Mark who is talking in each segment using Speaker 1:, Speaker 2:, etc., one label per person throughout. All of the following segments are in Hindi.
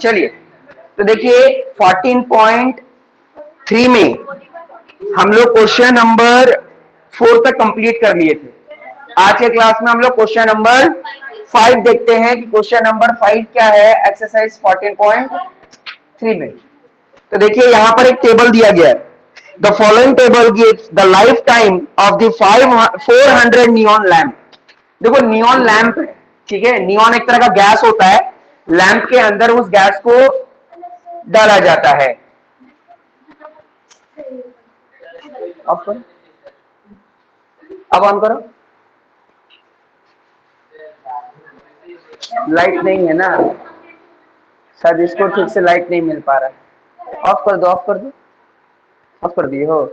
Speaker 1: चलिए तो देखिए 14.3 में हम लोग क्वेश्चन नंबर 4 तक कंप्लीट कर लिए थे। आज के क्लास में हम लोग क्वेश्चन नंबर 5 देखते हैं कि क्वेश्चन नंबर 5 क्या है एक्सरसाइज 14.3 में। तो देखिए यहां पर एक टेबल दिया गया है। The following table gives the life time of the 400 neon lamp. देखो नियॉन लैम्प है, ठीक है। नियॉन एक तरह का गैस होता है, लैंप के अंदर उस गैस को डाला जाता है। ऑफ करो, अब ऑन करो। लाइट नहीं है ना, शायद इसको ठीक से लाइट नहीं मिल पा रहा है। ऑफ कर दो, ऑफ कर दो, ऑफ कर दिए हो।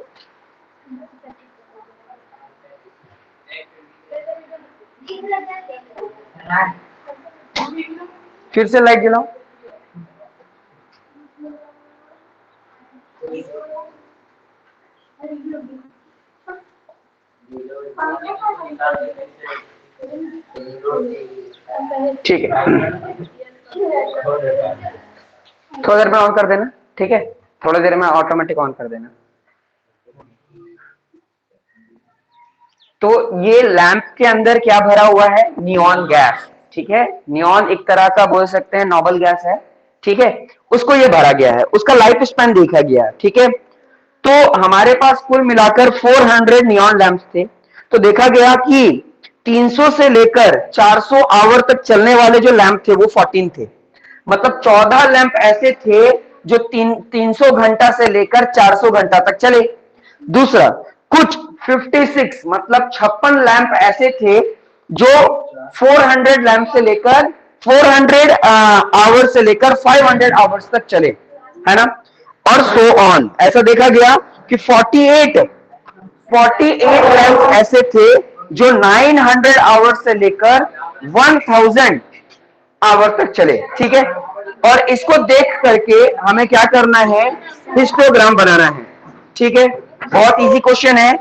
Speaker 1: फिर से लाइट जलाओ। ठीक है, थोड़ी देर में ऑन कर देना, ठीक है। थोड़ी देर में ऑटोमेटिक ऑन कर देना। तो ये लैंप के अंदर क्या भरा हुआ है? नियॉन गैस, ठीक है। नियॉन एक तरह का बोल सकते हैं नोबल गैस है, ठीक है। उसको ये भरा गया है, उसका लाइफ स्पैन देखा गया है, ठीक है। तो हमारे पास कुल मिलाकर 400 नियॉन लैंप्स थे। तो देखा गया कि 300 से लेकर 400 आवर तक चलने वाले जो लैंप थे वो 14 थे। मतलब 14 लैंप ऐसे थे जो 300 घंटा से लेकर 400 घंटा तक चले। दूसरा, कुछ 56 मतलब 56 लैंप ऐसे थे जो 400 लैंप से लेकर 400 आवर से लेकर 500 आवर्स तक चले, है ना। और सो ऑन, ऐसा देखा गया कि 48 लैंप ऐसे थे जो 900 आवर्स से लेकर 1000 आवर तक चले, ठीक है। और इसको देख करके हमें क्या करना है? हिस्टोग्राम बनाना है, ठीक है। बहुत इजी क्वेश्चन है।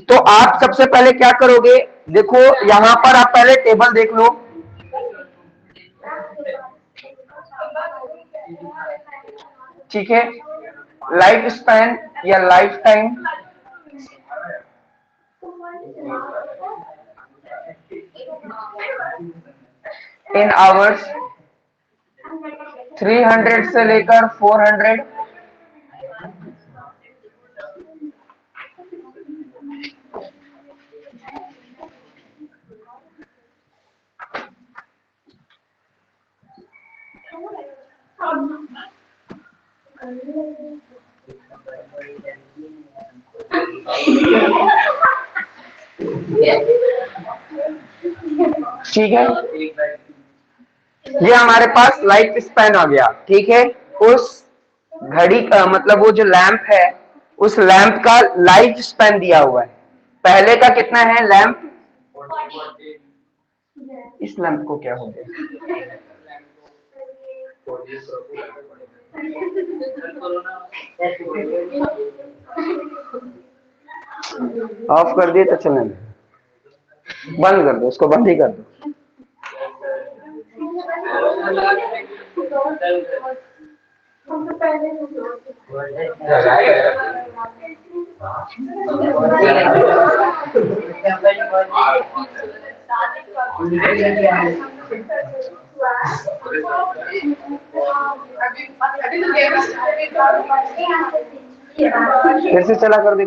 Speaker 1: तो आप सबसे पहले क्या करोगे? देखो यहां पर आप पहले टेबल देख लो, ठीक है। लाइफ स्पैन या लाइफ टाइम इन आवर्स 300 से लेकर 400, ठीक है। ये हमारे पास लाइफ स्पैन आ गया, ठीक है। उस घड़ी का मतलब वो जो लैंप है, उस लैंप का लाइफ स्पैन दिया हुआ है। पहले का कितना है लैंप? इस लैंप को क्या हो गया? ऑफ कर दिए तो चलें, बंद कर दो, उसको बंद ही कर दो। फिर से चला कर दे।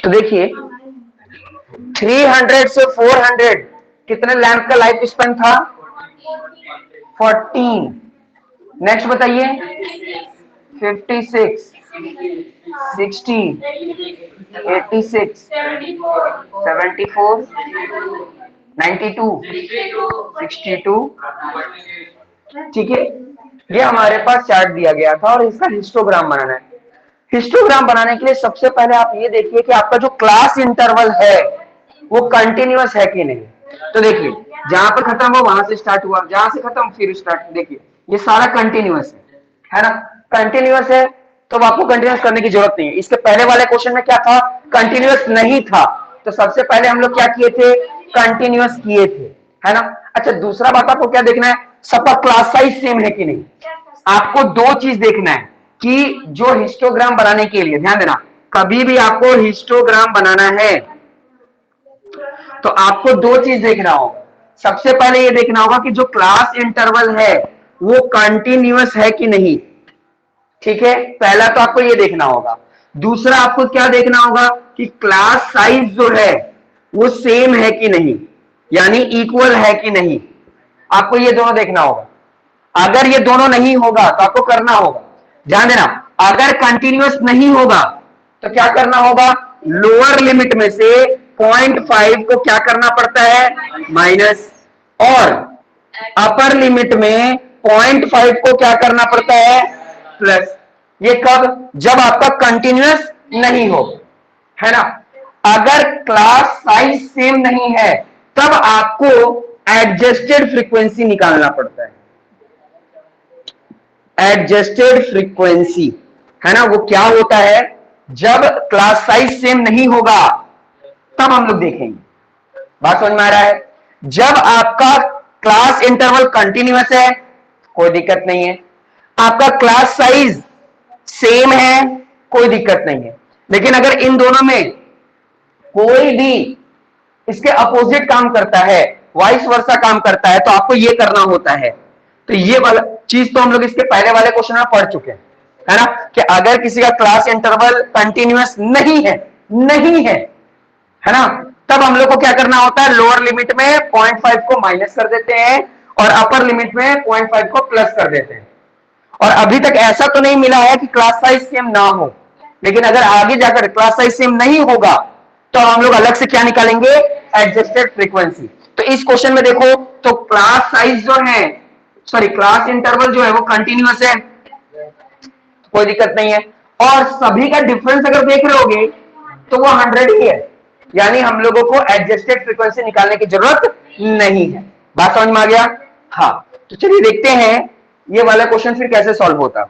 Speaker 1: तो देखिए 300 से 400 कितने लैंप का लाइफ स्पैन था? 14। नेक्स्ट बताइए 56, 60, 86, 74, 92, 62, ठीक है। ये हमारे पास चार्ट दिया गया था और इसका हिस्टोग्राम बनाना है। हिस्टोग्राम बनाने के लिए सबसे पहले आप ये देखिए कि आपका जो क्लास इंटरवल है वो कंटिन्यूअस है कि नहीं। तो देखिए जहां पर खत्म हुआ वहां से स्टार्ट हुआ, जहां से खत्म फिर स्टार्ट। देखिए ये सारा कंटिन्यूअस है ना। कंटिन्यूअस है तो आपको कंटिन्यूअस करने की जरूरत नहीं है। इसके पहले वाले क्वेश्चन में क्या था, कंटिन्यूअस नहीं था, तो सबसे पहले हम लोग क्या किए थे, कंटिन्यूअस किए थे, है ना। अच्छा दूसरा बात आपको क्या देखना है, सबका क्लास साइज सेम है कि नहीं। आपको दो चीज देखना है कि जो हिस्टोग्राम बनाने के लिए, ध्यान देना, कभी भी आपको हिस्टोग्राम बनाना है तो आपको दो चीज देखना होगा। सबसे पहले ये देखना होगा कि जो क्लास इंटरवल है वो कंटिन्यूअस है कि नहीं, ठीक है, पहला तो आपको ये देखना होगा। दूसरा आपको क्या देखना होगा कि क्लास साइज जो है वो सेम है कि नहीं, यानी इक्वल है कि नहीं, आपको ये दोनों देखना होगा। अगर ये दोनों नहीं होगा तो आपको करना होगा, ध्यान देना, अगर कंटिन्यूअस नहीं होगा तो क्या करना होगा, लोअर लिमिट में से 0.5 को क्या करना पड़ता है, माइनस, और अपर लिमिट में 0.5 को क्या करना पड़ता है, प्लस। ये कब, जब आपका कंटिन्यूअस नहीं हो, है ना। अगर क्लास साइज सेम नहीं है तब आपको एडजस्टेड फ्रीक्वेंसी निकालना पड़ता है। एडजस्टेड फ्रीक्वेंसी, है ना, वो क्या होता है, जब क्लास साइज सेम नहीं होगा तब हम लोग देखेंगे। बात समझ में आ रहा है। जब आपका क्लास इंटरवल कंटिन्यूअस है कोई दिक्कत नहीं है, आपका क्लास साइज सेम है कोई दिक्कत नहीं है, लेकिन अगर इन दोनों में कोई भी इसके अपोजिट काम करता है, वाइस वर्सा काम करता है, तो आपको ये करना होता है। तो ये वाला चीज तो हम लोग इसके पहले वाले क्वेश्चन में पढ़ चुके हैं, है ना, कि अगर किसी का क्लास इंटरवल कंटिन्यूअस नहीं है, नहीं है ना, तब हम लोग को क्या करना होता है, लोअर लिमिट में 0.5 को माइनस कर देते हैं और अपर लिमिट में 0.5 को प्लस कर देते हैं। और अभी तक ऐसा तो नहीं मिला है कि क्लास साइज सेम ना हो, लेकिन अगर आगे जाकर क्लास साइज सेम नहीं होगा तो हम लोग अलग से क्या निकालेंगे, एडजस्टेड फ्रीक्वेंसी। तो इस क्वेश्चन में देखो तो क्लास साइज जो है, सॉरी क्लास इंटरवल जो है वो कंटिन्यूअस है, कोई दिक्कत नहीं है, और सभी का डिफरेंस अगर देख रहे होगे तो वो 100 ही है, यानी हम लोगों को एडजस्टेड फ्रीक्वेंसी निकालने की जरूरत नहीं है। बात समझ में आ गया। हाँ तो चलिए देखते हैं ये वाला क्वेश्चन फिर कैसे सॉल्व होता।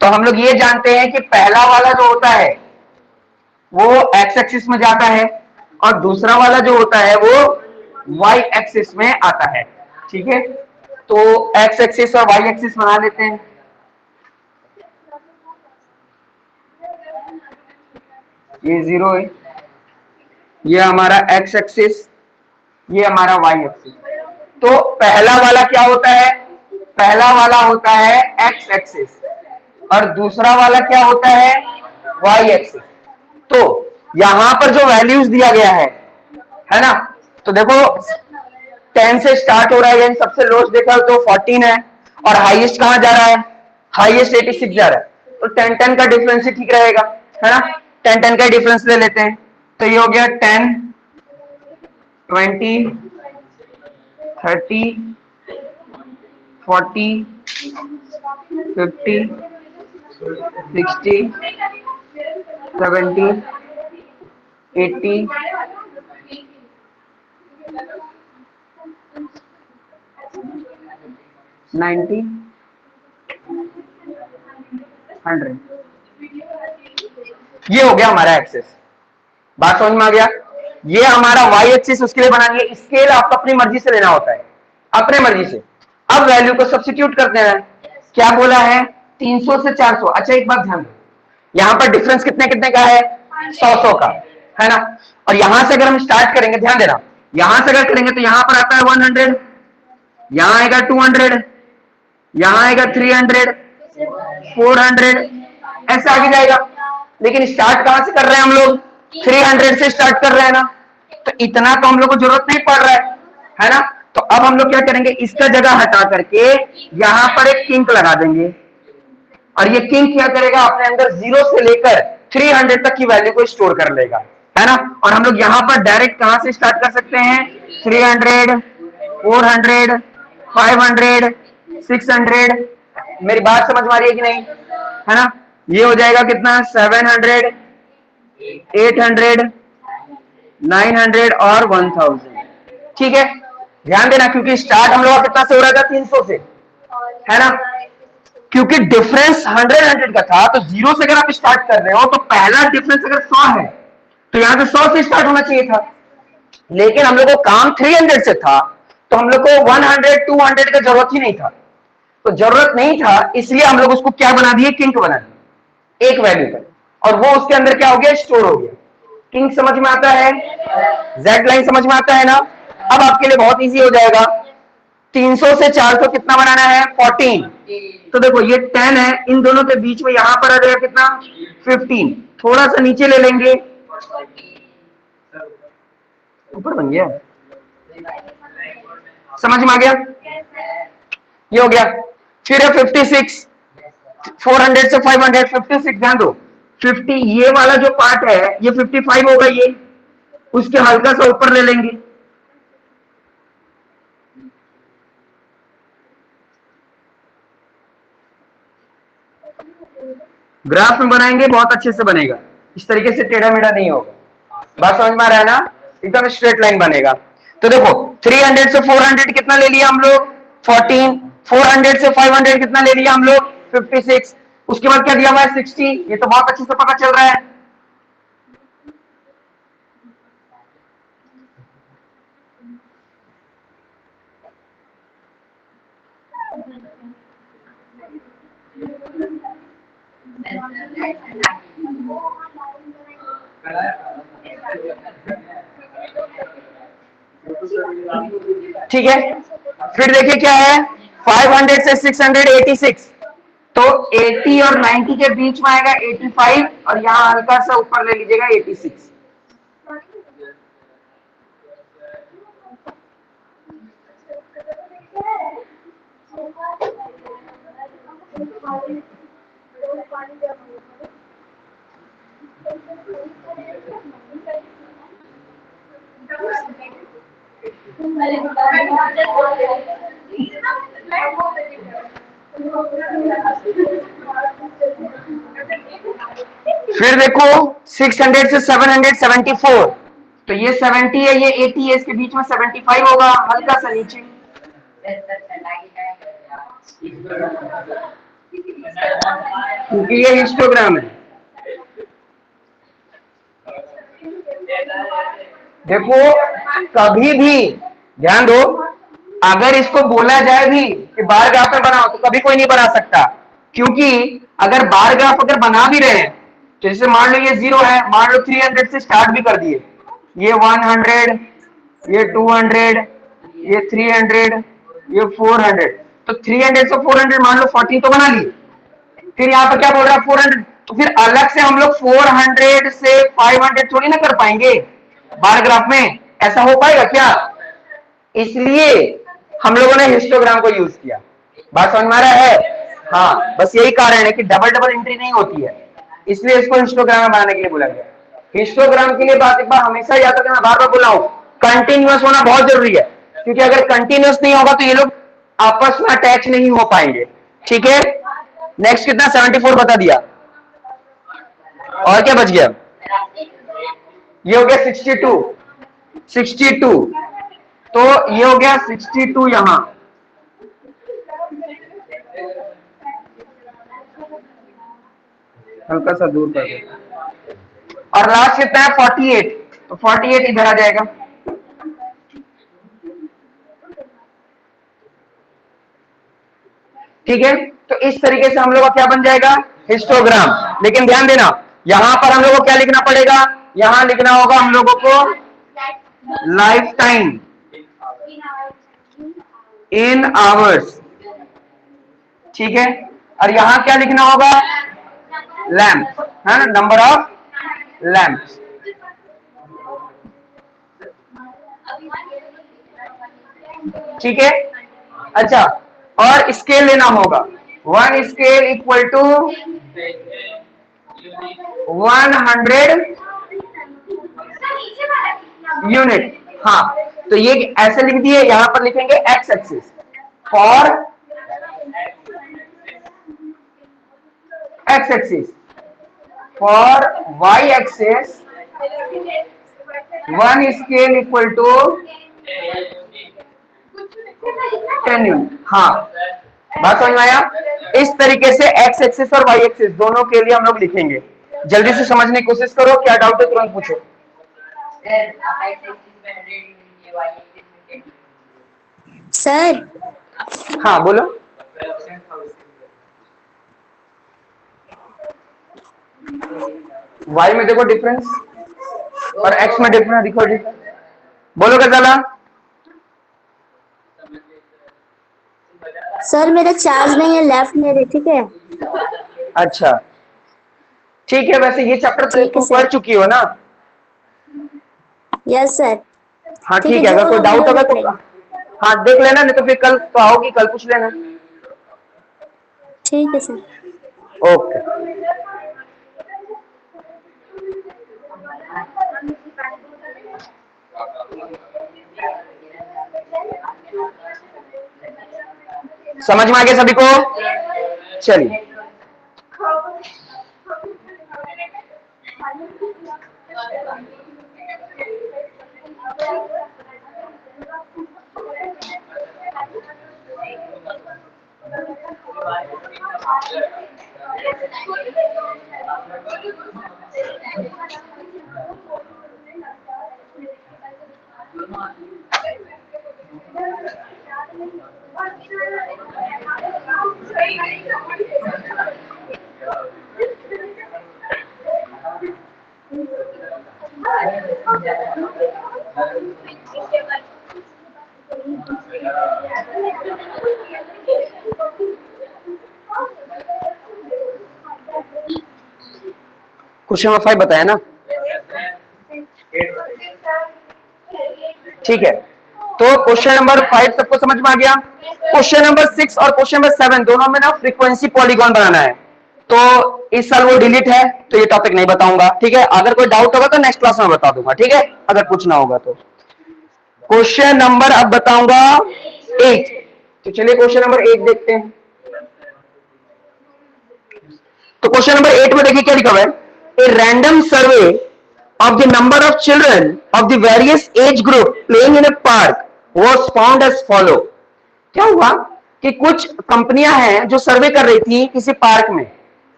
Speaker 1: तो हम लोग ये जानते हैं कि पहला वाला जो होता है वो एक्स एक्सिस में जाता है और दूसरा वाला जो होता है वो वाई एक्सिस में आता है, ठीक है। तो एक्स एक्सिस और वाई एक्सिस बना लेते हैं। ये 0 है, ये हमारा एक्स एक्सिस, ये हमारा वाई एक्सिस। तो पहला वाला क्या होता है, पहला वाला होता है एक्स एक्सिस और दूसरा वाला क्या होता है, वाई एक्सिस। तो यहां पर जो वैल्यूज दिया गया है ना, तो देखो 10 से स्टार्ट हो रहा है, सबसे लोएस्ट देखा तो 14 है और हाईएस्ट कहां जा रहा है, हाईएस्ट 86 जा रहा है। तो 10-10 का डिफरेंस ही ठीक रहेगा, है ना, 10-10 का डिफरेंस ले लेते हैं। तो ये हो गया 10, 20, 30, 40, 50, 60, 70, 80, 90, 100। ये हो गया हमारा एक्सेस। बात समझ में आ गया। ये हमारा वाई एक्सिस उसके लिए बना लिया। स्केल आपको अपनी मर्जी से लेना होता है, अपने मर्जी से। अब वैल्यू को सब्स्टिट्यूट कर देना है। क्या बोला है, 300 से 400। अच्छा एक बात ध्यान दो, यहां पर डिफरेंस कितने कितने का है, 100-100 का, है ना। और यहां से अगर हम स्टार्ट करेंगे, ध्यान देना, यहां से अगर करेंगे तो यहां पर आता है 100, यहां आएगा 200, यहां आएगा 300, 400, ऐसे आगे जाएगा। लेकिन स्टार्ट कहां से कर रहे हैं हम लोग, 300 से स्टार्ट कर रहे हैं ना, तो इतना तो हम लोग को जरूरत नहीं पड़ रहा है ना। तो अब हम लोग क्या करेंगे, इसका जगह हटा करके यहां पर एक किंक लगा देंगे और ये किंक क्या करेगा, अपने अंदर 0 से लेकर 300 तक की वैल्यू को स्टोर कर लेगा, है ना। और हम लोग यहां पर डायरेक्ट कहां से स्टार्ट कर सकते हैं, 300, 400, 500, 600। मेरी बात समझ में आ रही है कि नहीं, है ना। ये हो जाएगा कितना, 700, 800, 900 और 1000, ठीक है। ध्यान देना क्योंकि स्टार्ट हम लोग का कितना से हो रहा था, 300 से, है ना। क्योंकि डिफरेंस 100 का था, तो 0 से अगर आप स्टार्ट कर रहे हो तो पहला डिफरेंस अगर 100 है तो यहां से 100 से स्टार्ट होना चाहिए था। लेकिन हम लोग को काम 300 से था, तो हम लोग को 100 200 का जरूरत ही नहीं था। तो जरूरत नहीं था, इसलिए हम लोग उसको क्या बना दिए, किंक बना दिए एक वैल्यू तक, और वो उसके अंदर क्या हो गया, स्टोर हो गया। किंक समझ में आता है, जेड लाइन समझ में आता है ना। अब आपके लिए बहुत इजी हो जाएगा। 300 से 400 कितना बनाना है, 14। तो देखो ये 10 है, इन दोनों के बीच में यहां पर आ जाएगा कितना, 15। थोड़ा सा नीचे ले लेंगे, ऊपर बन गया, समझ में आ गया, ये हो गया। फिर है 56, 400 से 500, 56 ध्यान दो। 50 ये वाला जो पार्ट है ये 55 होगा, ये उसके हल्का सा ऊपर ले लेंगे। ग्राफ में बनाएंगे बहुत अच्छे से बनेगा, इस तरीके से टेढ़ा मेढ़ा नहीं होगा। बात समझ में आ रहा है ना, एकदम स्ट्रेट लाइन बनेगा। तो देखो 300 से 400 कितना ले लिया हम लोग, 14। 400 से 500 कितना ले लिया हम लोग, 56। उसके बाद क्या दिया हुआ है, 60। ये तो बहुत अच्छे से पता चल रहा है। ठीक है, फिर देखिए क्या है, 500 से 686, तो 80 और 90 के बीच में आएगा 85, और यहां हल्का सा ऊपर ले लीजिएगा 86। फिर देखो 600 से 774, तो ये 70 है, ये 80 है, इसके बीच में 75 होगा, हल्का सा नीचे। क्योंकि ये हिस्टोग्राम है। देखो कभी भी ध्यान दो, अगर इसको बोला जाए भी कि बार ग्राफ में बनाओ तो कभी कोई नहीं बना सकता, क्योंकि अगर बार ग्राफ अगर बना भी रहे हैं, जैसे मान लो ये 0 है, मान लो 300 से स्टार्ट भी कर दिए, ये 100, ये 200, ये 300, ये 400, तो 300 से 400 मान लो 14 तो बना लिए। फिर यहाँ पर क्या बोल रहा है, 400, तो फिर अलग से हम लोग 400 से 500 थोड़ी ना कर पाएंगे बार ग्राफ में, ऐसा हो पाएगा क्या। इसलिए हम लोगों ने हिस्टोग्राम को यूज किया। बात समझ में आ रहा है, हाँ, बस यही कारण है कि डबल डबल एंट्री नहीं होती है, इसलिए इसको हिस्टोग्राम में बनाने के लिए बोला गया। हिस्टोग्राम के लिए बात एक बार हमेशा याद रखना, बार बार बोला हूं, कंटिन्यूअस होना बहुत जरूरी है, क्योंकि अगर कंटिन्यूअस नहीं होगा तो ये लोग आपस में अटैच नहीं हो पाएंगे। ठीक है, नेक्स्ट कितना, 74 बता दिया, और क्या बच गया, ये हो गया 62, 62, तो ये हो गया 62 यहां, हल्का सा दूर कर, और लास्ट कितना है 48, तो 48 इधर आ जाएगा। ठीक है, तो इस तरीके से हम लोग का क्या बन जाएगा, हिस्टोग्राम। लेकिन ध्यान देना, यहां पर हम लोग को क्या लिखना पड़ेगा, यहां लिखना होगा हम लोगों को लाइफ टाइम इन आवर्स। ठीक है, और यहां क्या लिखना होगा, लैंप, है ना, नंबर ऑफ लैंप। ठीक है, अच्छा, और स्केल लेना होगा, 1 स्केल इक्वल टू 100 यूनिट। हाँ, तो ये ऐसे लिख दिए, यहां पर लिखेंगे X axis for X axis, for Y axis 1 scale equal to 10 unit. हाँ, बात समझ में आया? इस तरीके से एक्स एक्सिस और वाई एक्सिस दोनों के लिए हम लोग लिखेंगे। जल्दी से समझने की कोशिश करो, क्या डाउट है तुरंत पूछो।
Speaker 2: सर
Speaker 1: हाँ बोलो। वाई में देखो डिफरेंस और एक्स में डिफरेंस दिखो डिफरेंस। बोलो गजाला।
Speaker 2: सर मेरा चार्ज नहीं है लेफ्ट मेरे, ठीक है।
Speaker 1: अच्छा ठीक है, वैसे ये चैप्टर तो
Speaker 2: ठीक है
Speaker 1: तुम
Speaker 2: सर।
Speaker 1: पढ़ चुकी हो ना?
Speaker 2: Yes sir.
Speaker 1: हाँ
Speaker 2: ठीक है,
Speaker 1: ठीक है,
Speaker 2: जो
Speaker 1: अगर कोई
Speaker 2: होगा हम
Speaker 1: डाउट
Speaker 2: लोग
Speaker 1: होगा
Speaker 2: देख
Speaker 1: तो
Speaker 2: लेंगे।
Speaker 1: हाँ देख लेना, नहीं तो फिर कल तो आओगी, कल पूछ लेना।
Speaker 2: ठीक है सर।
Speaker 1: ओके। समझ में आ गया सभी को? चलिए क्वेश्चन नंबर 5 बताया ना? ठीक है, तो क्वेश्चन नंबर 5 सबको समझ में आ गया। क्वेश्चन नंबर 6 और क्वेश्चन नंबर 7 दोनों में ना फ्रीक्वेंसी पॉलीगॉन बनाना है, तो इस साल वो डिलीट है तो ये टॉपिक नहीं बताऊंगा, ठीक है। अगर कोई डाउट होगा तो नेक्स्ट क्लास में बता दूंगा, ठीक है, अगर पूछना होगा तो। क्वेश्चन नंबर अब बताऊंगा 8। तो चलिए क्वेश्चन नंबर 8 देखते हैं। तो क्वेश्चन नंबर 8 में देखिए क्या लिखा हुआ है। A random survey of the number of children of the various age group playing in a park was found as follow। क्या हुआ कि कुछ कंपनियां हैं जो सर्वे कर रही थी किसी पार्क में,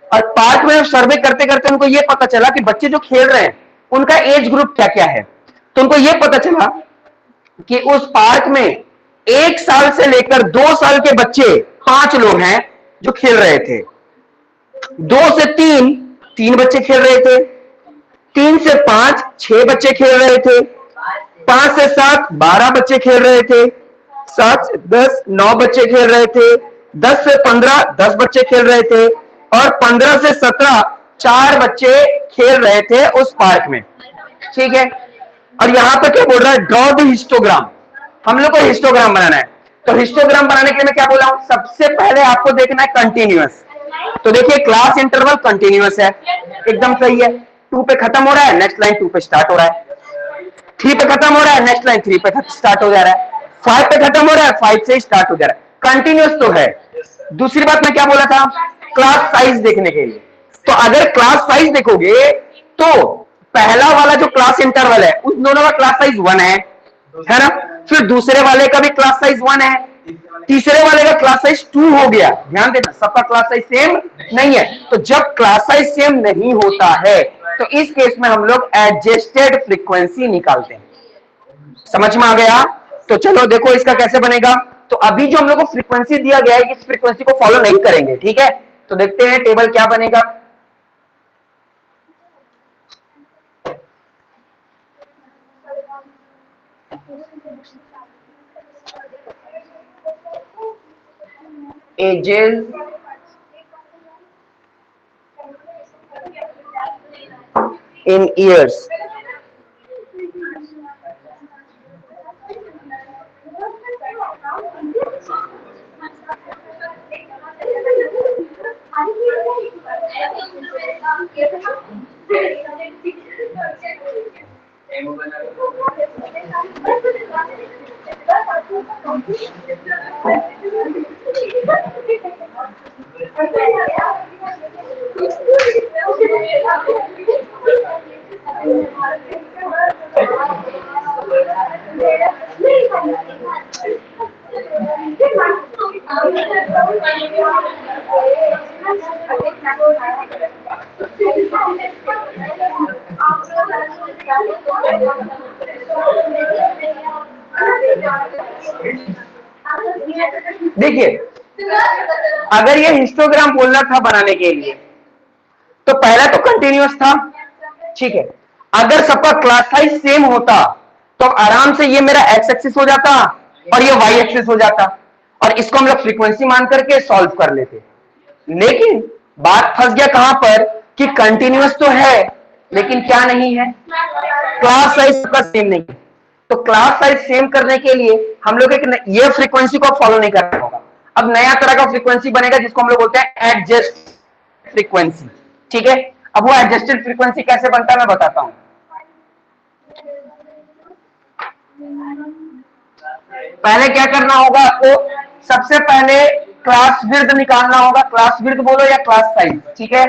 Speaker 1: और पार्क में सर्वे करते करते उनको यह पता चला कि बच्चे जो खेल रहे हैं उनका एज ग्रुप क्या क्या है। तो उनको यह पता चला कि उस पार्क में 1 साल से लेकर 2 साल के बच्चे 5 लोग हैं जो खेल रहे थे। 2 से 3 3 बच्चे खेल रहे थे। 3 से 5 6 बच्चे खेल रहे थे। 5 से 7 12 बच्चे खेल रहे थे। 7 से 10 9 बच्चे खेल रहे थे। 10 से 15 10 बच्चे खेल रहे थे। और 15 से 17 4 बच्चे खेल रहे थे उस पार्क में, ठीक है। और यहां पर क्या बोल रहा है, ड्रॉ द हिस्टोग्राम। हम लोग को हिस्टोग्राम बनाना है। तो हिस्टोग्राम बनाने के लिए मैं क्या बोला हूं, सबसे पहले आपको देखना है कंटिन्यूअस। तो देखिए क्लास इंटरवल कंटिन्यूअस है, एकदम सही है। 2 पे खत्म हो रहा है, नेक्स्ट लाइन 2 पे स्टार्ट हो रहा है। 3 पे खत्म हो रहा है, नेक्स्ट लाइन 3 पे स्टार्ट हो जा रहा है। 5 पे खत्म हो रहा है, 5 से स्टार्ट हो जा रहा है, कंटिन्यूअस तो है। दूसरी बात मैं क्या बोला था, क्लास साइज देखने के लिए। तो अगर क्लास साइज देखोगे तो पहला वाला जो क्लास इंटरवल है उस दोनों का क्लास साइज 1 है ना। फिर दूसरे वाले का भी क्लास साइज 1 है। तीसरे वाले का क्लास साइज 2 हो गया। ध्यान देना, सबका क्लास साइज सेम नहीं है। तो जब क्लास साइज सेम नहीं होता है तो इस केस में हम लोग एडजस्टेड फ्रीक्वेंसी निकालते हैं। समझ में आ गया? तो चलो देखो इसका कैसे बनेगा। तो अभी जो हम लोग को फ्रीक्वेंसी दिया गया है इस फ्रीक्वेंसी को फॉलो नहीं करेंगे, ठीक है। तो देखते हैं टेबल क्या बनेगा। Ages in years. देखिए, अगर ये हिस्टोग्राम बोलना था बनाने के लिए तो पहला तो कंटिन्यूअस था, ठीक है। अगर सबका क्लास साइज सेम होता तो आराम से ये मेरा एक्स एक्सिस हो जाता और ये वाई एक्सिस हो जाता, और इसको हम लोग फ्रीक्वेंसी मान करके सॉल्व कर लेते। लेकिन बात फंस गया कहां पर कि कंटिन्यूअस तो है लेकिन क्या नहीं है, क्लास साइज सबका सेम नहीं है। तो क्लास साइज सेम करने के लिए हम लोग एक ये फ्रीक्वेंसी को फॉलो नहीं करना होगा। अब नया तरह का फ्रीक्वेंसी बनेगा जिसको हम लोग बोलते हैं एडजस्ट फ्रीक्वेंसी, ठीक है। अब वो एडजस्टेड फ्रीक्वेंसी कैसे बनता है मैं बताता हूं। पहले क्या करना होगा आपको, सबसे पहले क्लास विड्थ निकालना होगा। क्लास विड्थ बोलो या क्लास साइज, ठीक है।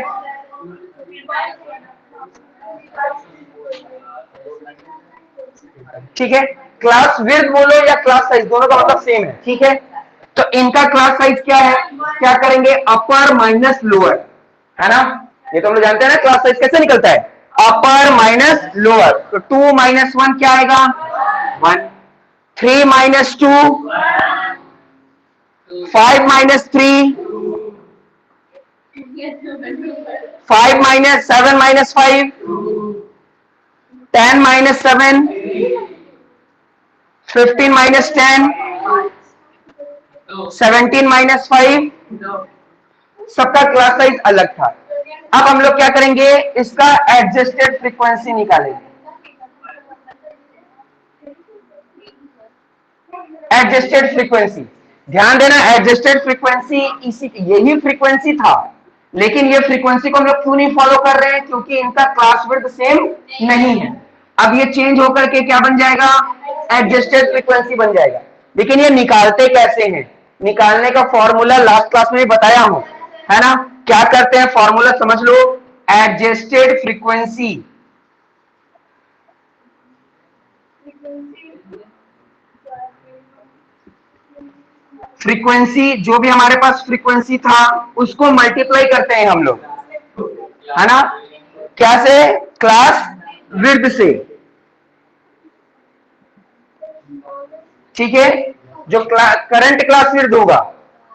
Speaker 1: ठीक है, क्लास विड्थ बोलो या क्लास साइज, दोनों का मतलब सेम है, ठीक है। तो इनका क्लास साइज क्या है, क्या करेंगे, अपर माइनस लोअर, है ना। ये तो हम लोग जानते हैं ना क्लास साइज कैसे निकलता है, अपर माइनस लोअर। तो 2 माइनस 1 क्या आएगा, 1। 3 minus 2, 5 minus 3, 5 minus 7 minus 5, 10 minus 7, 15 minus 10, 17 minus 5। सबका क्लास साइज अलग था। अब हम लोग क्या करेंगे, इसका एडजस्टेड फ्रीक्वेंसी निकालेंगे। एडजस्टेड फ्रीक्वेंसी, ध्यान देना, एडजस्टेड फ्रीक्वेंसी इसी यही फ्रीक्वेंसी था, लेकिन ये फ्रीक्वेंसी को हम लोग क्यों नहीं फॉलो कर रहे हैं, क्योंकि इनका क्लास विड्थ सेम नहीं है। अब ये चेंज होकर के क्या बन जाएगा, एडजस्टेड फ्रीक्वेंसी बन जाएगा। लेकिन ये निकालते कैसे हैं, निकालने का फॉर्मूला लास्ट क्लास में भी बताया हूं, है ना। क्या करते हैं, फॉर्मूला समझ लो, एडजस्टेड फ्रीक्वेंसी फ्रीक्वेंसी जो भी हमारे पास फ्रीक्वेंसी था उसको मल्टीप्लाई करते हैं हम लोग, है ना। क्या से, क्लास विड्थ से, ठीक है। जो करंट क्लास विड्थ होगा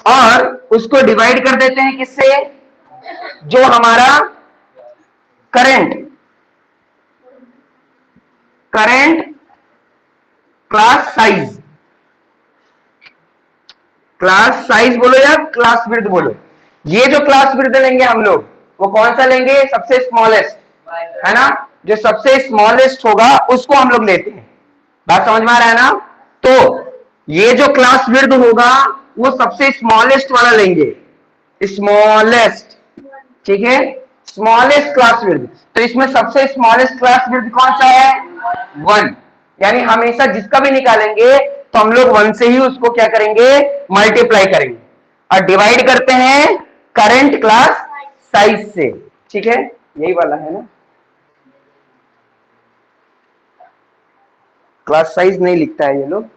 Speaker 1: और उसको डिवाइड कर देते हैं किससे, जो हमारा current current class size, class size बोलो या क्लास विड्थ बोलो। ये जो क्लास विड्थ लेंगे हम लोग वो कौन सा लेंगे, सबसे स्मॉलेस्ट, है ना। जो सबसे स्मॉलेस्ट होगा उसको हम लोग लेते हैं। बात समझ में आ रहा है ना। तो ये जो क्लास विड्थ होगा वो सबसे स्मॉलेस्ट वाला लेंगे, स्मॉलेस्ट, ठीक है, स्मॉलेस्ट क्लास विड्थ। तो इसमें सबसे स्मॉलेस्ट क्लास विड्थ कौन सा है, 1। यानी हमेशा जिसका भी निकालेंगे तो हम लोग 1 से ही उसको क्या करेंगे, मल्टीप्लाई करेंगे और डिवाइड करते हैं करंट क्लास साइज से, ठीक है। यही वाला है ना, क्लास साइज नहीं लिखता है ये लोग।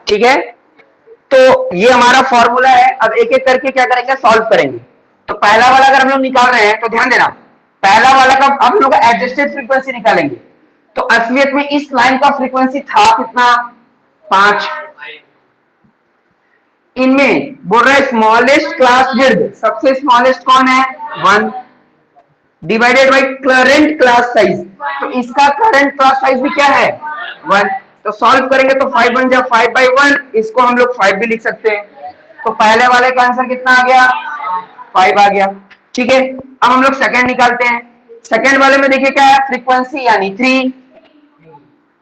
Speaker 1: ठीक है, तो ये हमारा फॉर्मूला है। अब एक एक करके क्या करेंगे, सॉल्व करेंगे। तो पहला वाला अगर हम लोग निकाल रहे हैं तो ध्यान देना, पहला वाला का अब हम लोग एडजस्टेड फ्रीक्वेंसी निकालेंगे। तो असलियत में इस लाइन का फ्रीक्वेंसी था कितना, 5। इनमें बोल रहे स्मॉलेस्ट क्लास विड्थ, सबसे स्मॉलेस्ट कौन है, 1, divided by current class size. तो इसका करंट क्लास साइज भी क्या है, 1। तो सॉल्व करेंगे तो 5 बन जाए, 5/1, इसको हम लोग 5 भी लिख सकते हैं। तो पहले वाले का आंसर कितना आ गया, 5 आ गया, ठीक है। अब हम लोग सेकंड निकालते हैं। सेकंड वाले में देखिए क्या है, फ्रीक्वेंसी यानी 3,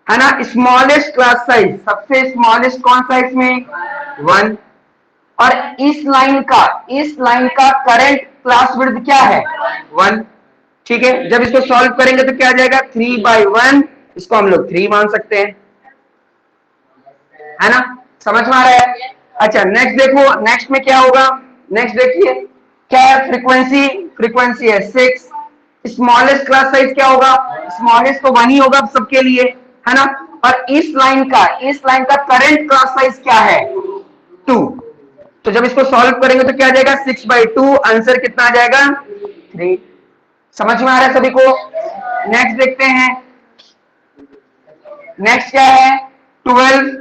Speaker 1: है ना। स्मॉलेस्ट क्लास साइज, सबसे स्मॉलेस्ट कौन सा इसमें, 1। और इस लाइन का करंट क्लास विड्थ क्या है 1। ठीक है, जब इसको सॉल्व करेंगे तो क्या आ जाएगा 3/1, इसको हम लोग 3 मान सकते हैं, है ना, समझ में आ रहा है। अच्छा नेक्स्ट देखो, नेक्स्ट में क्या होगा, नेक्स्ट देखिए क्या है, फ्रीक्वेंसी है 6। स्मॉलेस्ट क्लास साइज क्या होगा, स्मॉलेस्ट तो 1 ही होगा सबके लिए, है ना। और इस लाइन का करंट क्लास साइज क्या है 2। तो जब इसको सॉल्व करेंगे तो क्या आ जाएगा 6/2, आंसर कितना आ जाएगा 3। समझ में आ रहा है सभी को। नेक्स्ट देखते हैं, नेक्स्ट क्या है 12।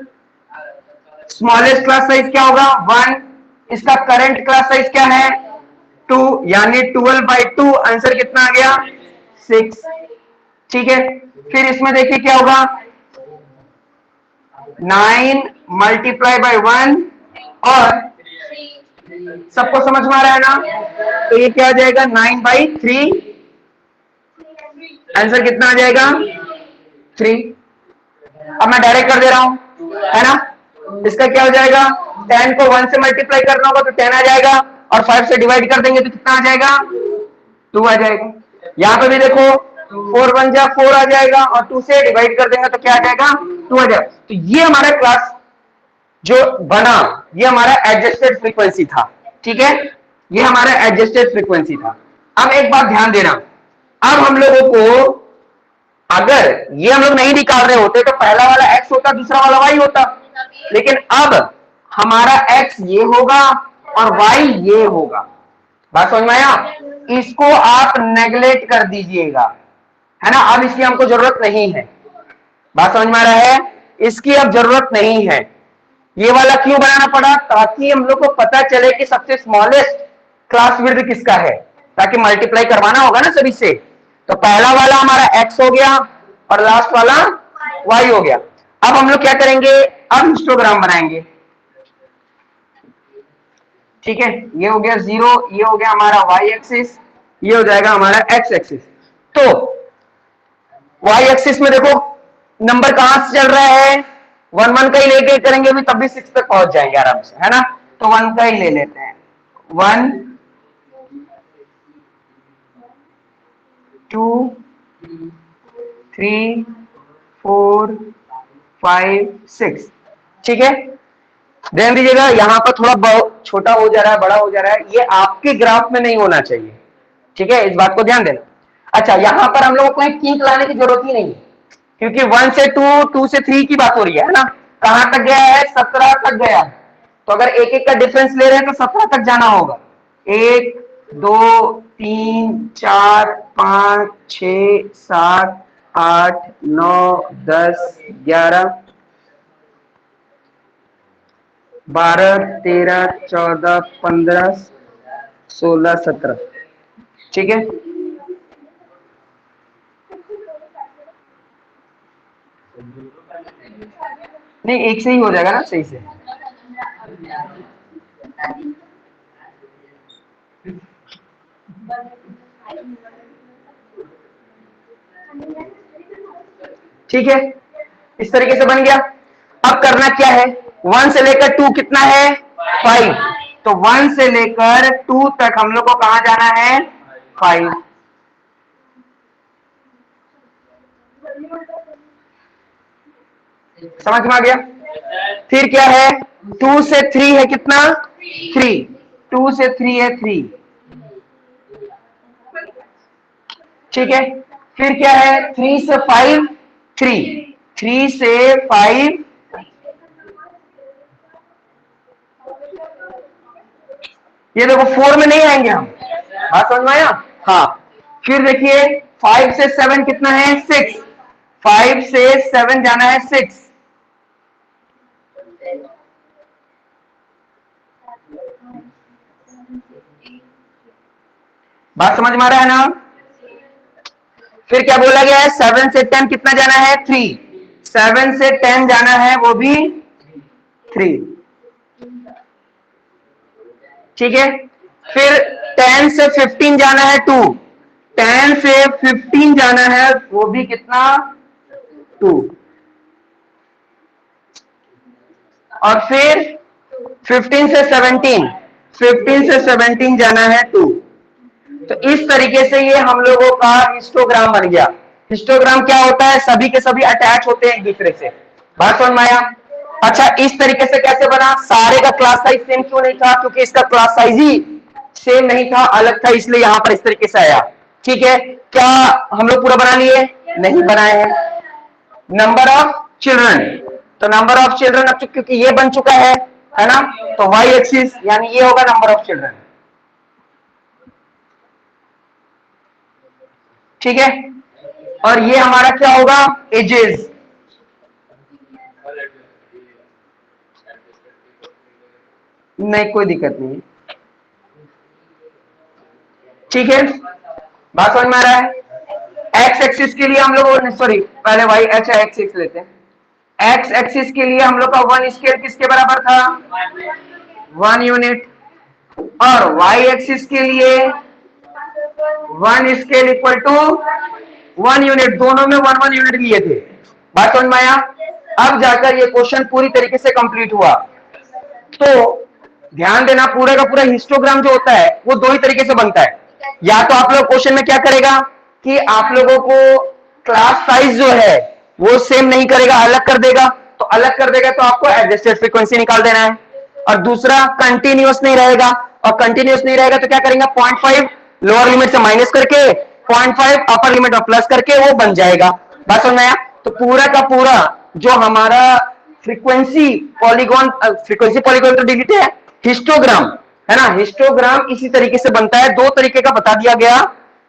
Speaker 1: स्मॉलेस्ट क्लास साइज क्या होगा 1, इसका करंट क्लास साइज क्या है 2, यानी 12/2, आंसर कितना आ गया 6। ठीक है, फिर इसमें देखिए क्या होगा 9 मल्टीप्लाई बाय 1, और सबको समझ में आ रहा है ना, तो ये क्या आ जाएगा 9/3, आंसर कितना आ जाएगा 3। अब मैं डायरेक्ट कर दे रहा हूं, है ना। इसका क्या हो जाएगा, 10 को 1 से मल्टीप्लाई करना होगा तो 10 आ जाएगा, और 5 से डिवाइड कर देंगे तो कितना आ जाएगा 2 आ जाएगा। यहाँ पे भी देखो 4 1 जा 4 आ जाएगा, और 2 से डिवाइड कर देंगे तो क्या आ जाएगा 2 आ जाएगा। तो ये हमारा क्लास जो बना, ये हमारा एडजस्टेड फ्रीक्वेंसी था। ठीक है, ये हमारा एडजस्टेड फ्रीक्वेंसी था। अब एक बात ध्यान देना, अब हम लोगों को अगर ये हम लोग नहीं निकाल रहे होते तो पहला वाला x होता, दूसरा वाला y होता, लेकिन अब हमारा x ये होगा और y ये होगा। बात समझ में आया, इसको आप नेगलेक्ट कर दीजिएगा, है ना, अब इसकी हमको जरूरत नहीं है। बात समझ में आ रहा है, इसकी अब जरूरत नहीं है। ये वाला क्यों बनाना पड़ा, ताकि हम लोग को पता चले कि सबसे स्मॉलेस्ट क्लास विड्थ किसका है, ताकि मल्टीप्लाई करवाना होगा ना सभी से। तो पहला वाला हमारा x हो गया और लास्ट वाला y हो गया। अब हम लोग क्या करेंगे, अब हिस्टोग्राम बनाएंगे। ठीक है, ये हो गया 0, ये हो गया हमारा y एक्सिस, ये हो जाएगा हमारा x एक्सिस। तो y एक्सिस में देखो नंबर कहां से चल रहा है, 1 1 का ही लेके करेंगे भी तब भी 6 तक पहुंच जाएंगे आराम से, है ना। तो 1 का ही ले लेते हैं, 1 2 3 4 5 6। ठीक है, ध्यान दीजिएगा यहां पर थोड़ा छोटा हो जा रहा है, बड़ा हो जा रहा है, ये आपके ग्राफ में नहीं होना चाहिए। ठीक है, इस बात को ध्यान देना। अच्छा, यहां पर हम लोगों को एक किंक लाने की जरूरत ही नहीं है, क्योंकि 1 से 2, 2 से 3 की बात हो रही है ना। कहां तक गया है, 17 तक गया है। तो अगर एक एक का डिफरेंस ले रहे हैं तो 17 तक जाना होगा। 1 2 3 4 5 6 7 8 9 10 11 12 13 14 15 16 17। ठीक है, नहीं एक से ही हो जाएगा ना सही से। ठीक है, इस तरीके से बन गया। अब करना क्या है, 1 से लेकर 2 कितना है 5, तो 1 से लेकर 2 तक हम लोग को कहां जाना है 5। समझ में आ गया। फिर क्या है, 2 से 3 है कितना 3, 2 से 3 है 3। ठीक है, फिर क्या है 3 से 5 3, 3 से 5 ये देखो 4 में नहीं आएंगे हम। बात समझ में आया, हाँ। फिर देखिए 5 से 7 कितना है 6, 5 से 7 जाना है 6। बात समझ में आ रहा है ना। फिर क्या बोला गया है, 7 से 10 कितना जाना है 3, 7 से 10 जाना है वो भी 3। ठीक है, फिर 10 से 15 जाना है 2, 10 से 15 जाना है वो भी कितना 2। और फिर 15 से 17, 15 से 17 जाना है 2। तो इस तरीके से ये हम लोगों का हिस्टोग्राम बन गया। हिस्टोग्राम क्या होता है? सभी के सभी अटैच होते हैं एक दूसरे से। बात समझ में आया? अच्छा, इस तरीके से कैसे बना? सारे का क्लास साइज सेम क्यों नहीं था? क्योंकि इसका क्लास साइज ही सेम नहीं था, अलग था, इसलिए यहां पर इस तरीके से आया। ठीक है, क्या हम लोग पूरा बना लिए? नहीं बनाए हैं। नंबर ऑफ चिल्ड्रन, तो नंबर ऑफ चिल्ड्रन अब क्योंकि ये बन चुका है ना, तो वाई एक्सिस यानी ये होगा नंबर ऑफ चिल्ड्रन। ठीक है, और ये हमारा क्या होगा? एजेस। नहीं, कोई दिक्कत नहीं। ठीक है, बात समझ में आ रहा है? एक्स एक्सिस के लिए हम लोग, सॉरी पहले वाई, अच्छा एक्स एक्सिस लेते हैं। एक्स एक्सिस के लिए हम लोग का वन स्केल किसके बराबर था? 1 यूनिट। और वाई एक्सिस के लिए 1 स्केल इक्वल टू 1 यूनिट, दोनों में 1 यूनिट लिए थे। बात समझ में आया? अब जाकर ये क्वेश्चन पूरी तरीके से कंप्लीट हुआ। तो ध्यान देना, पूरा का पूरा हिस्टोग्राम जो होता है वो दो ही तरीके से बनता है। या तो आप लोग क्वेश्चन में क्या करेगा कि आप लोगों को क्लास साइज जो है वो सेम नहीं करेगा, अलग कर देगा। तो अलग कर देगा तो आपको एडजस्टेड फ्रीक्वेंसी निकाल देना है। और दूसरा, कंटिन्यूअस नहीं रहेगा, और कंटिन्यूअस नहीं रहेगा तो क्या करेंगे? 0.5 लोअर लिमिट से माइनस करके 0.5 अपर लिमिट में प्लस करके वो बन जाएगा। बात समझ में आया? तो पूरा का पूरा जो हमारा फ्रीक्वेंसी पॉलीगॉन, फ्रीक्वेंसी पॉलीगॉन तो डिलीट है, हिस्टोग्राम है ना, हिस्टोग्राम इसी तरीके से बनता है। दो तरीके का बता दिया गया,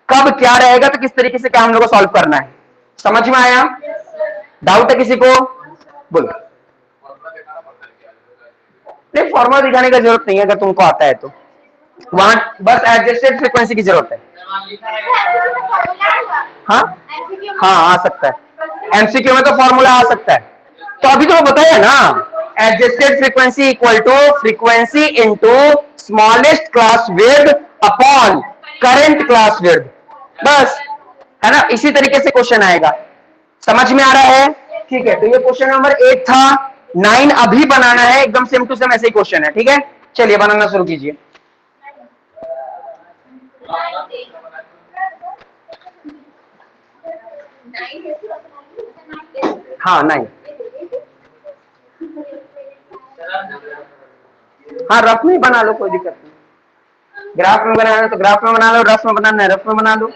Speaker 1: कब क्या रहेगा तो किस तरीके से क्या हम लोग को सॉल्व करना है। समझ में आया? डाउट है किसी को? बोलो। नहीं, फॉर्मूला दिखाने का जरूरत नहीं है, अगर तुमको आता है तो। वहां बस एडजस्टेड फ्रीक्वेंसी की जरूरत है। हाँ हाँ, आ सकता है, एमसीक्यू में तो फॉर्मूला आ सकता है। तो अभी तो बताया ना, adjusted frequency equal to frequency into smallest class width upon current class width, बस, है ना? इसी तरीके से क्वेश्चन आएगा। समझ में आ रहा है? ठीक है, तो ये क्वेश्चन नंबर 8 था। 9 अभी बनाना है, एकदम सेम टू सेम ऐसे ही क्वेश्चन है। ठीक है, चलिए बनाना शुरू कीजिए। हाँ, 9। हाँ, रफ में बना लो, कोई दिक्कत नहीं। ग्राफ में बनाना है तो ग्राफ में बना लो, रफ में बनाना है रफ में बना लो।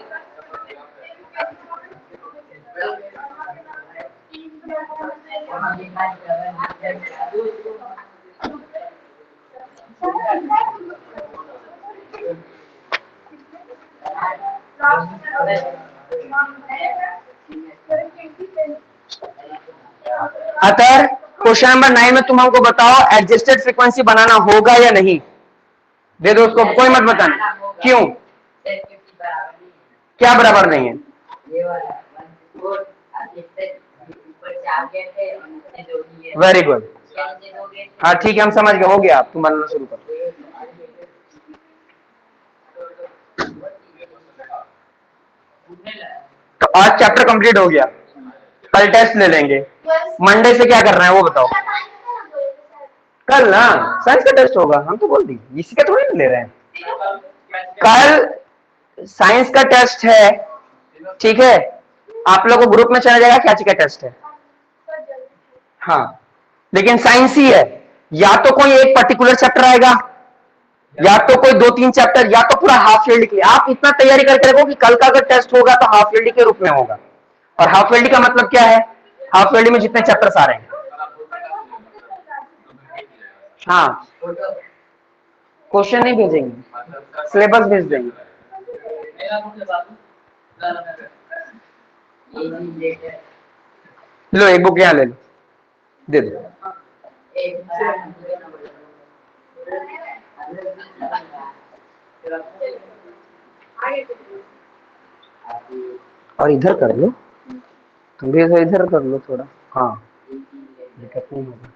Speaker 1: अतर क्वेश्चन नंबर 9 में तुम हमको बताओ, एडजस्टेड फ्रीक्वेंसी बनाना होगा या नहीं? दे दो उसको, कोई मत बताना। क्यों? क्या बराबर नहीं है? Very good. हाँ ठीक है, हम समझ गए, हो गया, आप तुम बनाना शुरू करो। तो आज चैप्टर कंप्लीट हो गया, कल टेस्ट ले लेंगे। मंडे से क्या करना है वो बताओ। कल ना साइंस का टेस्ट होगा, हम तो बोल दी, इसी का थोड़ी ना ले रहे हैं। कल साइंस का टेस्ट है, ठीक है? आप लोगों को ग्रुप में चला जाएगा क्या चीज का टेस्ट है। हाँ, लेकिन साइंस ही है। या तो कोई एक पर्टिकुलर चैप्टर आएगा, या तो कोई 2-3 चैप्टर, या तो पूरा हाफ ईयरली के। आप इतना तैयारी करके रखो कि कल का अगर टेस्ट होगा तो हाफ ईयरली के रूप में होगा। और हाफ ईयरली का मतलब क्या है? हाफ ईयरली में जितने चैप्टर्स आ रहे हैं। हाँ, क्वेश्चन नहीं भेजेंगे, सिलेबस भेज देंगे। लो एक बुक यहाँ ले लो, दे दो। और इधर कर लो, तुम भी इधर कर लो थोड़ा। हाँ, दिक्कत नहीं होगा।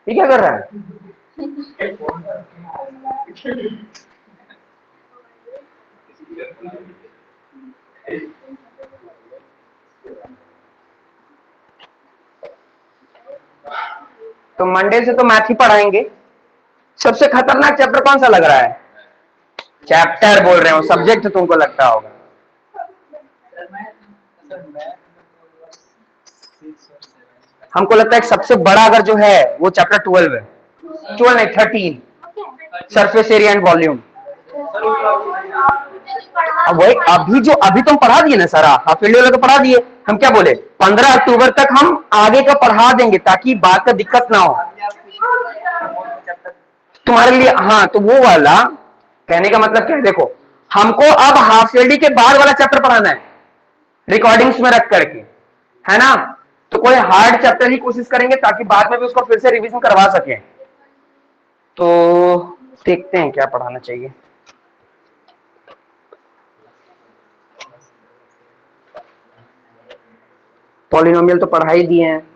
Speaker 1: ये क्या कर रहा है? तो मंडे से तो मैथ ही पढ़ाएंगे। सबसे खतरनाक चैप्टर कौन सा लग रहा है? चैप्टर बोल रहे हो, सब्जेक्ट तुमको लगता होगा। हमको लगता है सबसे बड़ा अगर जो है वो चैप्टर 12 है। 12 नहीं, 13, सरफेस एरिया एंड वॉल्यूम। अब वही अभी तुम पढ़ा दिए ना सारा, हाफ ईयरली वाला तो पढ़ा दिए। हम क्या बोले, 15 अक्टूबर तक हम आगे का पढ़ा देंगे ताकि बात का दिक्कत ना हो तुम्हारे लिए। हाँ, तो वो वाला कहने का मतलब क्या है, देखो हमको अब हाफ ईयरली के बाद वाला चैप्टर पढ़ाना है, रिकॉर्डिंग्स में रख करके, है ना। तो कोई हार्ड चैप्टर ही कोशिश करेंगे ताकि बाद में भी उसको फिर से रिवीजन करवा सके। तो देखते हैं क्या पढ़ाना चाहिए। पॉलिनोमियल तो पढ़ा ही दिए हैं।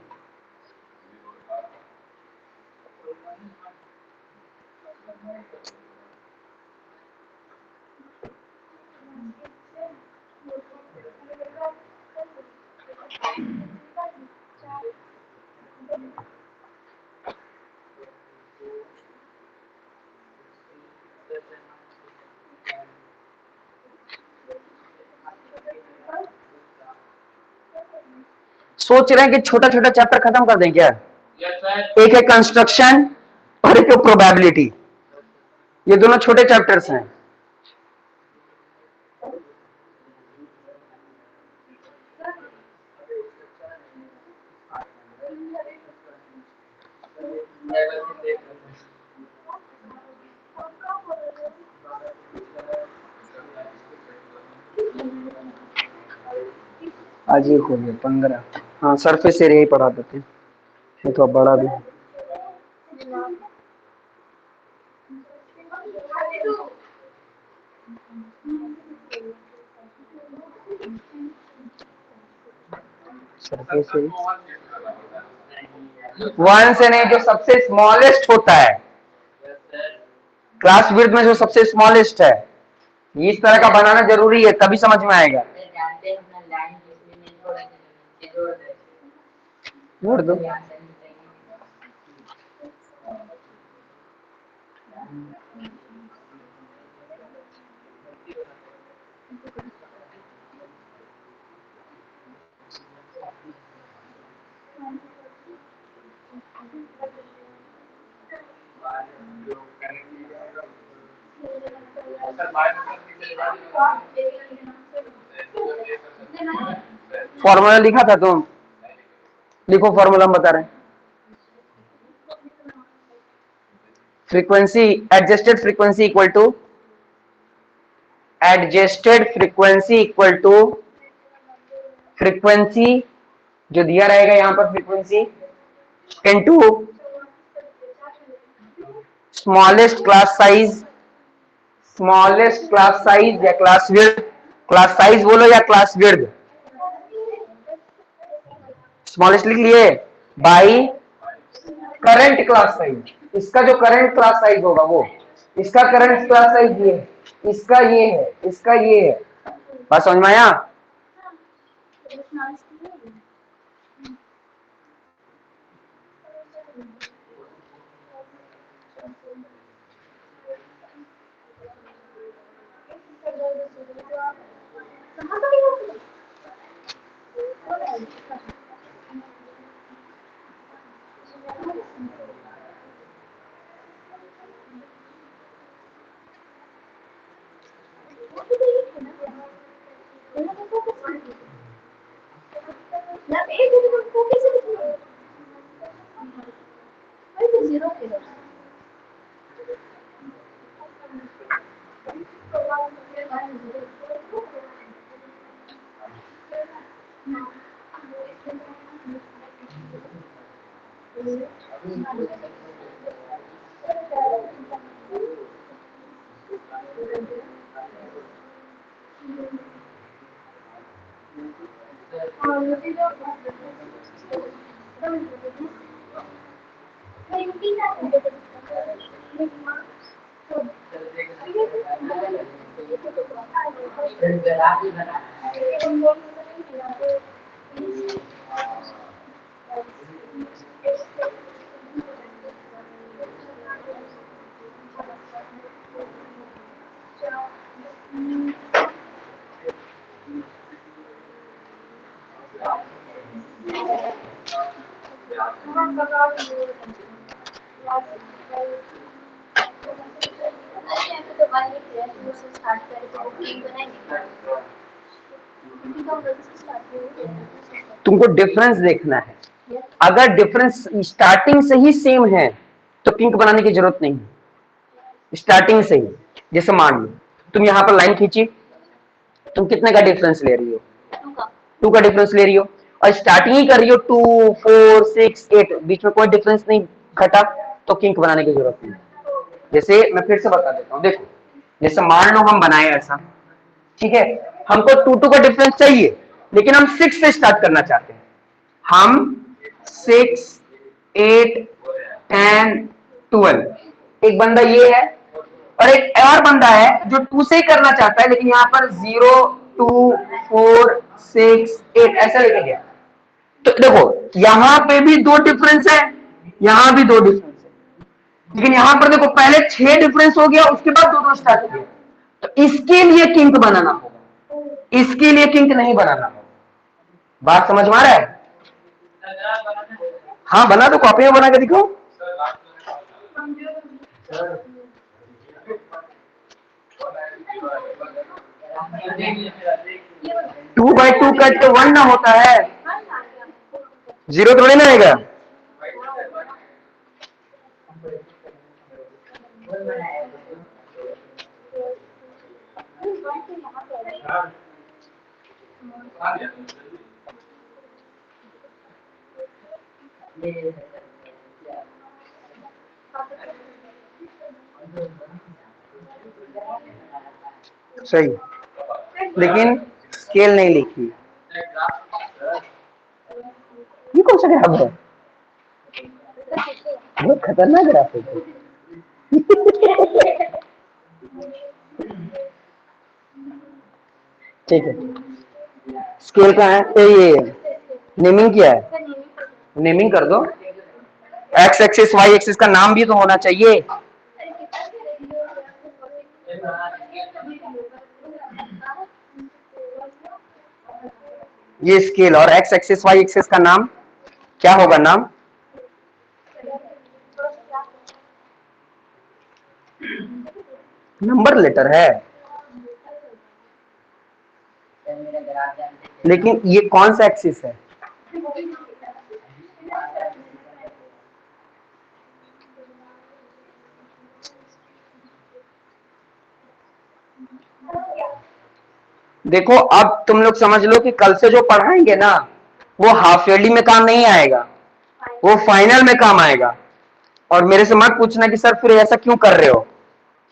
Speaker 1: सोच रहे हैं कि छोटा छोटा चैप्टर खत्म कर दें क्या? एक है कंस्ट्रक्शन और एक है प्रोबेबिलिटी। ये दोनों छोटे चैप्टर्स हैं। आज एक हो गया 15। हाँ, सरफेस एरिया ही पढ़ा देते हैं, ये तो अब बड़ा भी है। सरफेस एरिया 1 से नहीं, जो सबसे स्मॉलेस्ट होता है, क्लास विड्थ में जो सबसे स्मॉलेस्ट है, इस तरह का बनाना जरूरी है, तभी समझ में आएगा। जोड़ दो। फॉर्मूला लिखा था तुम? लिखो फॉर्मूला, हम बता रहे हैं। Frequency, adjusted frequency equal to, adjusted frequency equal to frequency जो दिया रहेगा यहां पर, frequency into smallest class size, smallest class size या क्लास विड्थ, क्लास साइज बोलो या क्लास विड्थ, स्मॉलेस्ट लिख लिए, बाई करंट क्लास साइज। इसका जो करंट क्लास साइज होगा वो, इसका करंट क्लास साइज ये है, इसका ये है, इसका ये है। बात समझ में आया? तुमको डिफरेंस देखना है। अगर डिफरेंस स्टार्टिंग से ही सेम है तो किंक बनाने की जरूरत नहीं है। स्टार्टिंग से ही, जैसे मान लो तुम यहां पर लाइन खींची, तुम कितने का डिफरेंस ले रही हो? 2 का डिफरेंस ले रही हो, और स्टार्टिंग ही कर रही हो 2 4 6 8, बीच में कोई डिफरेंस नहीं घटा, तो किंक बनाने की जरूरत नहीं। जैसे मैं फिर से बता देता हूं, देखो जैसे मान लो हम बनाए ऐसा, ठीक है, हमको 2 का डिफरेंस चाहिए, लेकिन हम 6 से स्टार्ट करना चाहते हैं। हम 6 8 10 12, एक बंदा ये है, और एक और बंदा है जो 2 से ही करना चाहता है, लेकिन यहां पर 0 2 4 6 8 ऐसा लेके गया। तो देखो यहां पे भी 2 डिफरेंस है, यहां भी 2 डिफरेंस है, लेकिन यहां पर देखो पहले 6 डिफरेंस हो गया, उसके बाद 2 स्टार्ट हो गया। तो इसके लिए किंक बनाना होगा, इसके लिए किंक नहीं बनाना होगा। बात समझ में आ रहा है? हाँ बना दो, कॉपी में बना के दिखाओ। 2/2 कट तो 1 ना होता है, 0 थोड़ी ना आएगा। सही, लेकिन स्केल नहीं लिखी। ये कौन सा ग्राफ है? बहुत खतरनाक ग्राफ है। ठीक है, स्केल कहाँ है? ये नेमिंग किया है, नेमिंग कर दो। एक्स एक्सिस वाई एक्सिस का नाम भी तो होना चाहिए। ये स्केल और एक्स एक्सिस वाई एक्सिस का नाम क्या होगा? नाम नंबर लेटर है, लेकिन ये कौन सा एक्सिस है? देखो अब तुम लोग समझ लो कि कल से जो पढ़ाएंगे ना, वो हाफ ईयरली में काम नहीं आएगा, वो फाइनल में काम आएगा। और मेरे से मत पूछना कि सर फिर ऐसा क्यों कर रहे हो,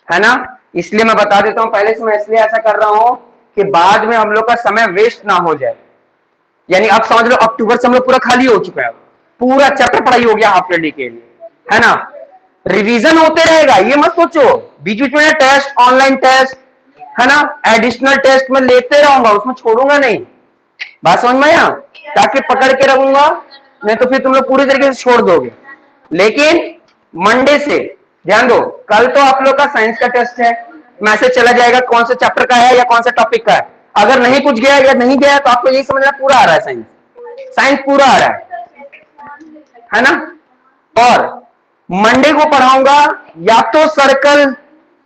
Speaker 1: है ना? इसलिए मैं बता देता हूं पहले से, मैं इसलिए ऐसा कर रहा हूं कि बाद में हम लोग का समय वेस्ट ना हो जाए। यानी आप समझ लो अक्टूबर से हम लोग पूरा खाली हो चुका है, पूरा चैप्टर पढ़ाई हो गया हाफ ईयरली के लिए, है ना? रिवीजन होते रहेगा, ये मत सोचो बीच बीच में टेस्ट, ऑनलाइन टेस्ट, है ना, एडिशनल टेस्ट में लेते रहूंगा, उसमें छोड़ूंगा नहीं। बात समझ में आया? ताकि पकड़ के रखूंगा, नहीं तो फिर तुम लोग पूरी तरीके से छोड़ दोगे। लेकिन मंडे से ध्यान दो, कल तो आप लोग का साइंस का टेस्ट है, मैसेज चला जाएगा कौन से चैप्टर का है या कौन सा टॉपिक का है। अगर नहीं कुछ गया या नहीं गया तो आपको यही समझना पूरा आ रहा है, साइंस साइंस पूरा आ रहा है ना? और मंडे को पढ़ाऊंगा या तो सर्कल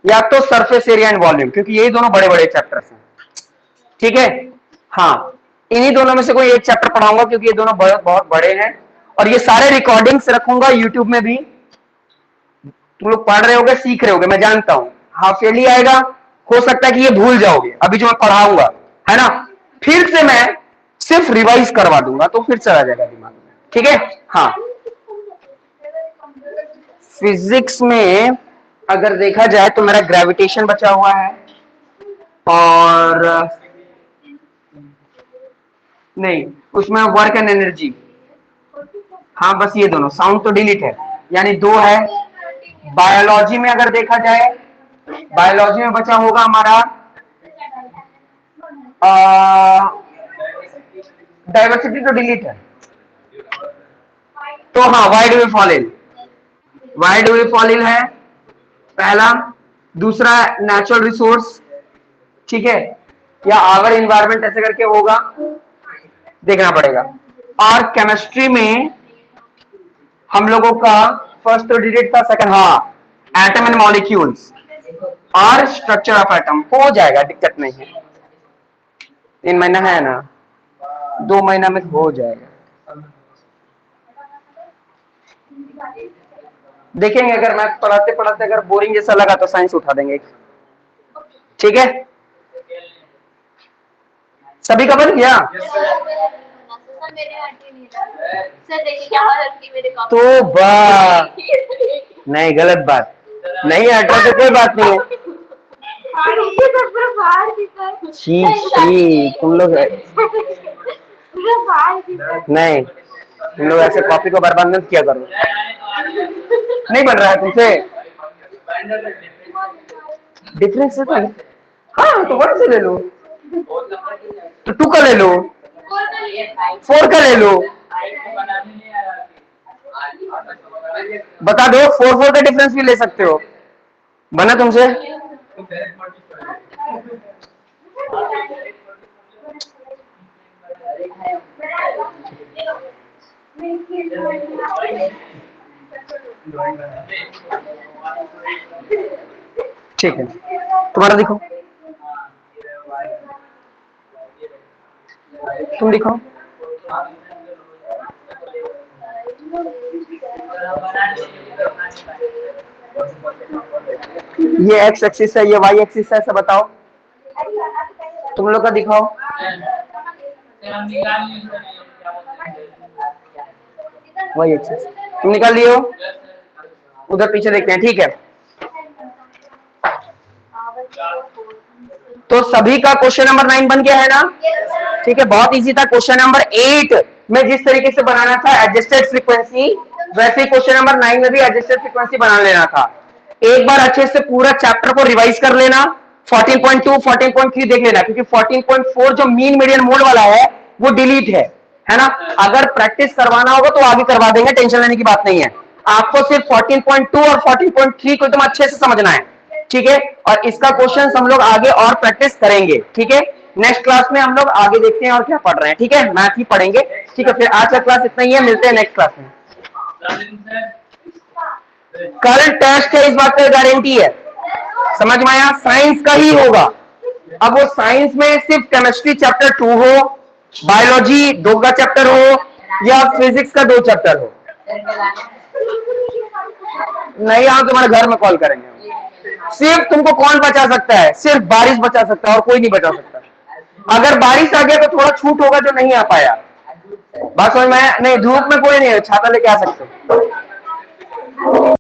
Speaker 1: या तो सरफेस एरिया एंड वॉल्यूम, क्योंकि यही दोनों बड़े बड़े चैप्टर्स हैं, ठीक है? हाँ, इन्हीं दोनों में से कोई एक चैप्टर पढ़ाऊंगा, क्योंकि ये दोनों बहुत बड़े हैं। और ये सारे रिकॉर्डिंग्स रखूंगा यूट्यूब में भी। तुम लोग पढ़ रहे होगे, सीख रहे होगे, मैं जानता हूं। हाफ ईयरली आएगा, हो सकता है कि ये भूल जाओगे अभी जो मैं पढ़ाऊंगा, है ना? फिर से मैं सिर्फ रिवाइज करवा दूंगा, तो फिर चला जाएगा दिमाग में, ठीक है? हाँ, फिजिक्स में अगर देखा जाए तो मेरा ग्रेविटेशन बचा हुआ है, और नहीं, उसमें वर्क एंड एनर्जी, हाँ बस ये दोनों। साउंड तो डिलीट है, यानी 2 है। बायोलॉजी में अगर देखा जाए, बायोलॉजी में बचा होगा हमारा डाइवर्सिटी, तो डिलीट है। तो हाँ, why do we fall in, why do we fall in है पहला। दूसरा नेचुरल रिसोर्स, ठीक है, या आवर इन्वायरमेंट ऐसे करके होगा। देखना पड़ेगा। और केमिस्ट्री में हम लोगों का फर्स्ट तो डिजिट था, सेकंड हाँ एटम एंड मॉलिक्यूल्स और स्ट्रक्चर ऑफ एटम हो जाएगा, दिक्कत नहीं है। 3 महीना है ना, 2 महीना में हो जाएगा। देखेंगे, अगर मैं पढ़ाते पढ़ाते अगर बोरिंग जैसा लगा तो साइंस उठा देंगे, ठीक है। सभी का बन गया तो नहीं, गलत बात नहीं, हटा तो कोई बात नहीं है। छी छी, तुम लोग नहीं, तुम लोग ऐसे कॉपी को बर्बाद मत किया करो। नहीं बन रहा है तुमसे, डिफरेंस है तो हाँ, तो 1 से ले लो, तो 2 का ले लो, 4 का ले लो, बता दो। 4 का डिफरेंस भी ले सकते हो, बना तुमसे। ठीक है, तुम्हारा दिखो, तुम दिखाओ। ये एक्स एक्सिस है, ये वाई एक्सिस है, सब बताओ। तुम लोग का दिखाओ। वाई एक्सिस तुम निकाल लियो, उधर पीछे देखते हैं, ठीक है। तो सभी का क्वेश्चन नंबर 9 बन गया है ना, ठीक है, बहुत इजी था। क्वेश्चन नंबर 8 में जिस तरीके से बनाना था एडजस्टेड फ्रीक्वेंसी, वैसे ही क्वेश्चन नंबर 9 में भी एडजस्टेड फ्रीक्वेंसी बना लेना था। एक बार अच्छे से पूरा चैप्टर को रिवाइज कर लेना, 14.2 14.3 देख लेना, क्योंकि 14.4 जो मीन मीडियन मोड वाला है वो डिलीट है ना। अगर प्रैक्टिस करवाना होगा तो आगे करवा देंगे, टेंशन लेने की बात नहीं है। आपको सिर्फ 14.2 और 14.3 को एकदम अच्छे से समझना है, ठीक है। और इसका क्वेश्चन हम लोग आगे और प्रैक्टिस करेंगे, ठीक है। नेक्स्ट क्लास में हम लोग आगे देखते हैं और क्या पढ़ रहे हैं, ठीक है, मैथ ही पढ़ेंगे, ठीक है। फिर आज का क्लास इतना ही है, मिलते हैं नेक्स्ट क्लास में। कल टेस्ट है, इस बात का गारंटी है, समझ में आया, साइंस का ही होगा। अब वो साइंस में सिर्फ केमिस्ट्री चैप्टर 2 हो, बायोलॉजी 2 का चैप्टर हो, या फिजिक्स का 2 चैप्टर हो, नहीं आओ तुम्हारे घर में कॉल करेंगे। सिर्फ तुमको कौन बचा सकता है, सिर्फ बारिश बचा सकता है और कोई नहीं बचा सकता। अगर बारिश आ गया तो थोड़ा छूट होगा जो नहीं आ पाया, बात समझ में आया? नहीं, धूप में कोई नहीं है, छाता लेके आ सकते हो।